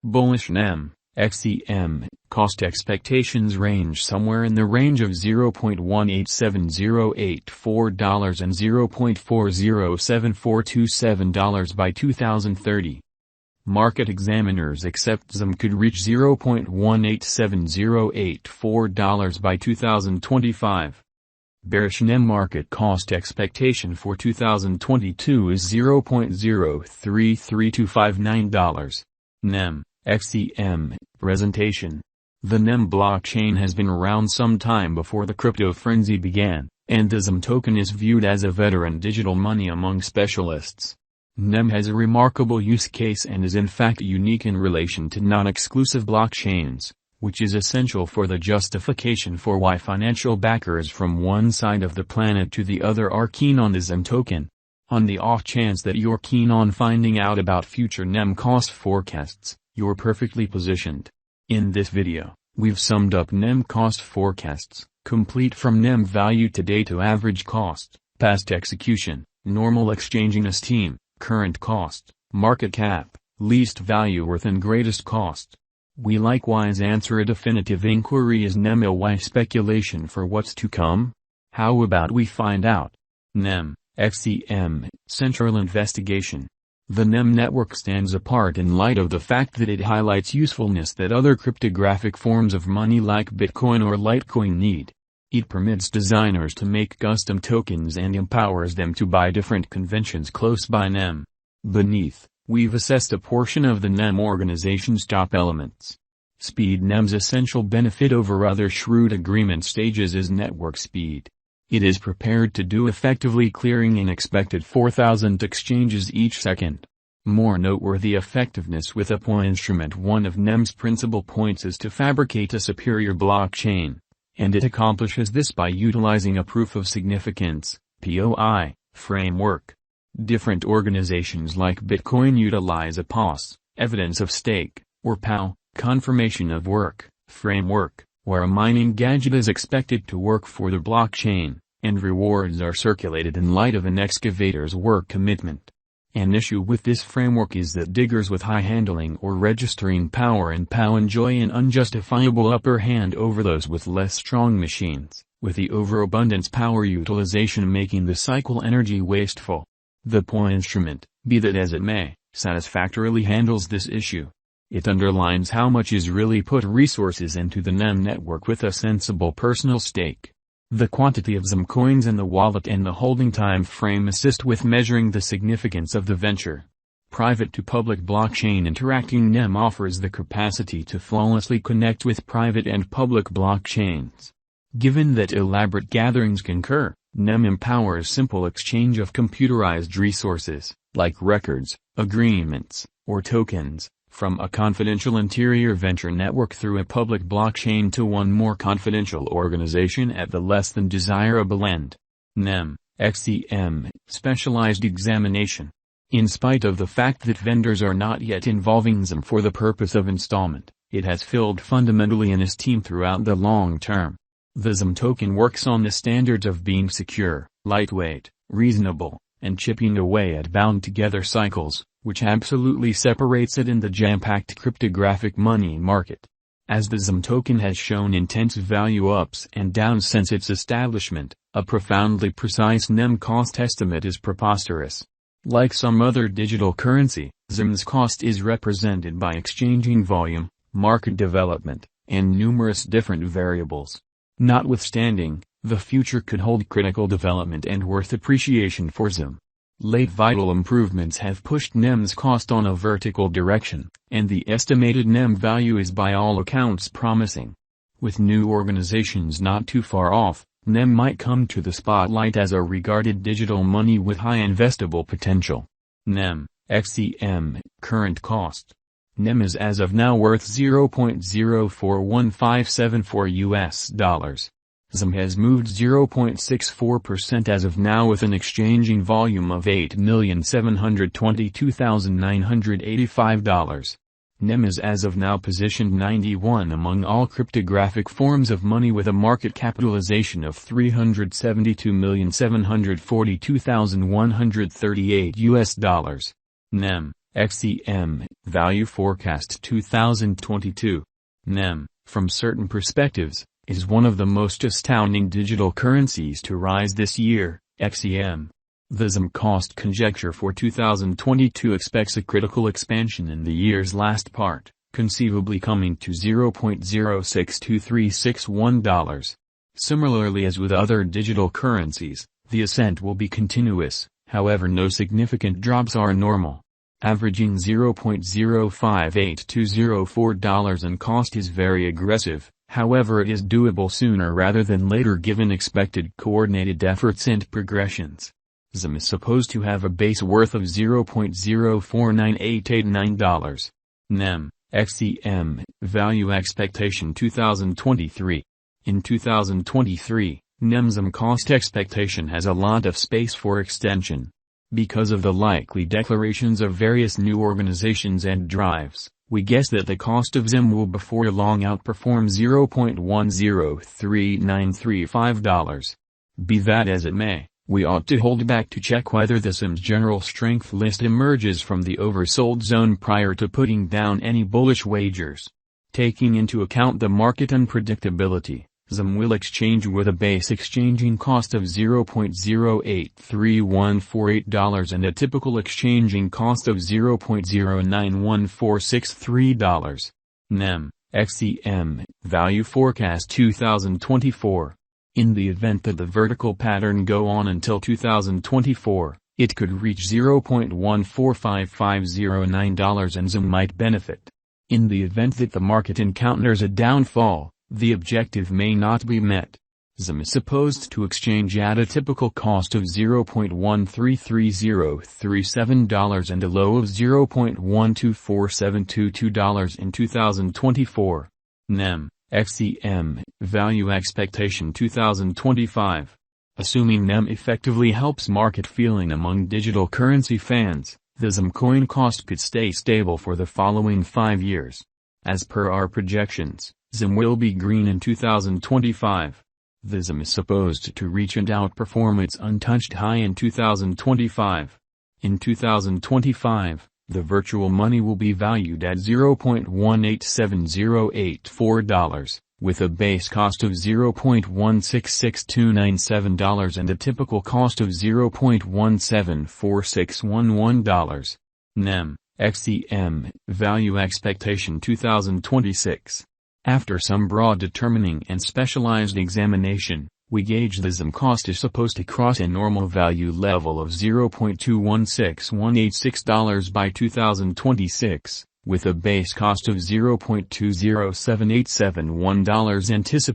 Bullish Nem Xcm cost expectations range somewhere in the range of $0.187084 and $0.407427 by 2030. Market examiners accept XCM could reach $0.187084 by 2025. Bearish Nem market cost expectation for 2022 is $0.033259. Nem Xcm presentation. The Nem blockchain has been around some time before the crypto frenzy began, and the XCM token is viewed as a veteran digital money among specialists. Nem has a remarkable use case and is in fact unique in relation to non-exclusive blockchains, which is essential for the justification for why financial backers from one side of the planet to the other are keen on the XCM token. On the off chance that you're keen on finding out about future Nem cost forecasts, you're perfectly positioned. In this video, we've summed up Nem cost forecasts, complete from Nem value today to average cost, past execution, normal exchanging esteem, current cost, market cap, least value worth and greatest cost. We likewise answer a definitive inquiry: is Nem a why speculation for what's to come? How about we find out? Nem Xcm Central Investigation. The Nem network stands apart in light of the fact that it highlights usefulness that other cryptographic forms of money like Bitcoin or Litecoin need. It permits designers to make custom tokens and empowers them to buy different conventions close by Nem. Beneath, we've assessed a portion of the Nem organization's top elements. Speed. Nem's essential benefit over other shrewd agreement stages is network speed. It is prepared to do effectively clearing an expected 4,000 exchanges each second. More noteworthy effectiveness with a point instrument. One of Nem's principal points is to fabricate a superior blockchain, and it accomplishes this by utilizing a proof of significance (POI) framework. Different organizations like Bitcoin utilize a POS, evidence of stake, or POW, confirmation of work, framework, where a mining gadget is expected to work for the blockchain, and rewards are circulated in light of an excavator's work commitment. An issue with this framework is that diggers with high handling or registering power and POW enjoy an unjustifiable upper hand over those with less strong machines, with the overabundance power utilization making the cycle energy wasteful. The POI instrument, be that as it may, satisfactorily handles this issue. It underlines how much is really put resources into the Nem network with a sensible personal stake. The quantity of XCM coins in the wallet and the holding time frame assist with measuring the significance of the venture. Private to public blockchain interacting Nem offers the capacity to flawlessly connect with private and public blockchains. Given that elaborate gatherings concur, Nem empowers simple exchange of computerized resources, like records, agreements, or tokens, from a confidential interior venture network through a public blockchain to one more confidential organization at the less than desirable end. Nem Xcm specialized examination. In spite of the fact that vendors are not yet involving XCM for the purpose of installment, it has filled fundamentally in esteem throughout the long term. The XCM token works on the standards of being secure, lightweight, reasonable, and chipping away at bound-together cycles, which absolutely separates it in the jam-packed cryptographic money market. As the XCM token has shown intense value ups and downs since its establishment, a profoundly precise Nem cost estimate is preposterous. Like some other digital currency, XCM's cost is represented by exchanging volume, market development, and numerous different variables. Notwithstanding, the future could hold critical development and worth appreciation for XCM. Late vital improvements have pushed Nem's cost on a vertical direction, and the estimated Nem value is by all accounts promising. With new organizations not too far off, Nem might come to the spotlight as a regarded digital money with high investable potential. Nem Xcm Current Cost. Nem is as of now worth $0.041574. XCM has moved 0.64% as of now with an exchanging volume of $8,722,985. Nem is as of now positioned 91 among all cryptographic forms of money with a market capitalization of $372,742,138. Nem Xcm Value Forecast 2022. Nem, from certain perspectives, is one of the most astounding digital currencies to rise this year. Xcm. The Xcm cost conjecture for 2022 expects a critical expansion in the year's last part, conceivably coming to $0.062361. Similarly as with other digital currencies, the ascent will be continuous, however no significant drops are normal. Averaging $0.058204 in cost is very aggressive, however it is doable sooner rather than later given expected coordinated efforts and progressions. Xcm is supposed to have a base worth of $0.049889. Nem Xcm Value Expectation 2023. In 2023, Nem Xcm cost expectation has a lot of space for extension. Because of the likely declarations of various new organizations and drives, we guess that the cost of Xcm will before long outperform $0.103935. Be that as it may, we ought to hold back to check whether the Xcm's general strength list emerges from the oversold zone prior to putting down any bullish wagers. Taking into account the market unpredictability, Xcm will exchange with a base exchanging cost of $0.083148 and a typical exchanging cost of $0.091463. Nem Xcm Value Forecast 2024. In the event that the vertical pattern go on until 2024, it could reach $0.145509 and Xcm might benefit. In the event that the market encounters a downfall, the objective may not be met. Xcm is supposed to exchange at a typical cost of $0.133037 and a low of $0.124722 in 2024. Nem Xcm Value Expectation 2025. Assuming Nem effectively helps market feeling among digital currency fans, the Xcm coin cost could stay stable for the following 5 years. As per our projections, Xcm will be green in 2025. The Xcm is supposed to reach and outperform its untouched high in 2025. In 2025, the virtual money will be valued at $0.187084, with a base cost of $0.166297 and a typical cost of $0.174611. Nem Xcm Value Expectation 2026. After some broad determining and specialized examination, we gauge the Xcm cost is supposed to cross a normal value level of $0.216186 by 2026, with a base cost of $0.207871 anticipated.